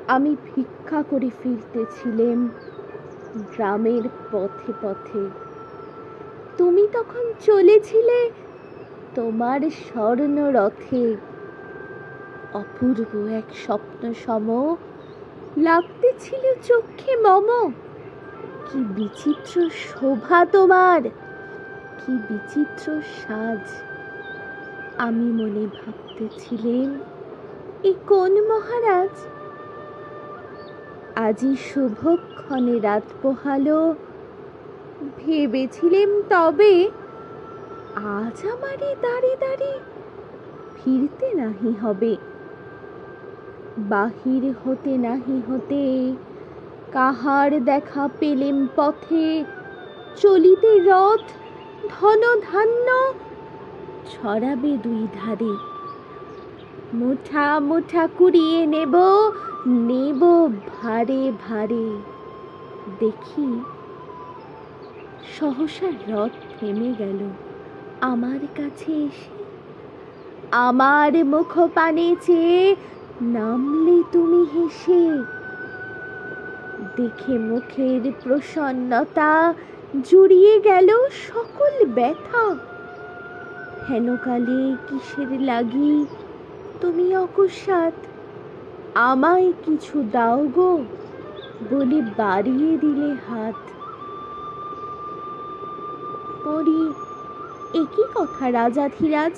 আমি ভিক্ষা করে ফিরতেছিলাম গ্রামের পথে পথে। তুমি তখন চলেছিলে তোমার স্বর্ণ রথে। অপূর্ব এক স্বপ্ন সম লাগতেছিল চক্ষে মম। কি বিচিত্র শোভা তোমার, কি বিচিত্র সাজ। আমি মনে ভাবতেছিলেন এ কোন মহারাজ। আজি শুভক্ষণে রাত পোহালো, ভেবেছিলেম তবে আজ আমারই দাঁড়ি দাঁড়ি ফিরতে নাহি হবে। বাহির হতে নাহি হতে কাহার দেখা পেলেম পথে। চলিতে রথ ধন ধান্য ছড়াবে দুই ধারে। মুঠা মুঠা কুড়িয়ে নেব, নেব ভারে ভারে। দেখি সহসা রথ থেমে গেল আমার কাছে এসে। আমার মুখ পানে চেয়ে নামলে তুমি হেসে। দেখে মুখের প্রসন্নতা জুড়িয়ে গেল সকল ব্যথা। হেনকালে কিসের লাগি তুমি অকস্মাৎ আমায় কিছু দাও গো বলে বাড়িয়ে দিলে হাত। পরি একই কথা রাজাধিরাজ,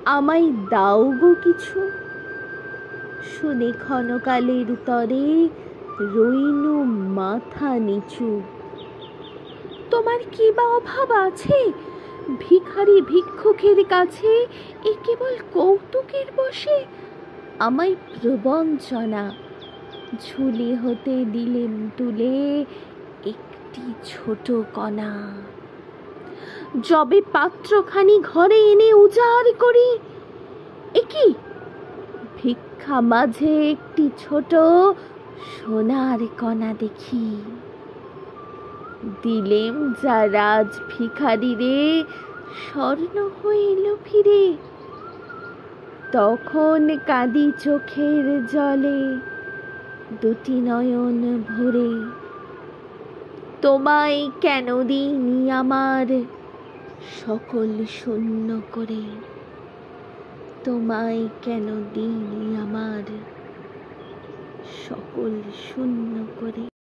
আমায় দাও গো কিছু। শুনে ক্ষণকালের তরে রইনু মাথা নিচু। তোমার কি বা অভাব আছে ভিখারি ভিক্ষুকের কাছে? এ কেবল কৌতুকের বসে আমায় প্রবঞ্চনা। ঝুলি হতে দিলেম তুলে একটি ছোট কণা। যবে পাত্রখানি ঘরে এনে উজাড় করি, একি ভিক্ষা মাঝে একটি ছোট সোনার কণা দেখি। দিলেম যা রাজ ভিখারি রে, স্বর্ণ হইল ফিরে। তখন কাঁদি চোখের জলে দুটি নয়ন ভরে। তোমায় কেন দিইনি আমার সকল শূন্য করে। তোমায় কেন দিইনি আমার সকল শূন্য করে।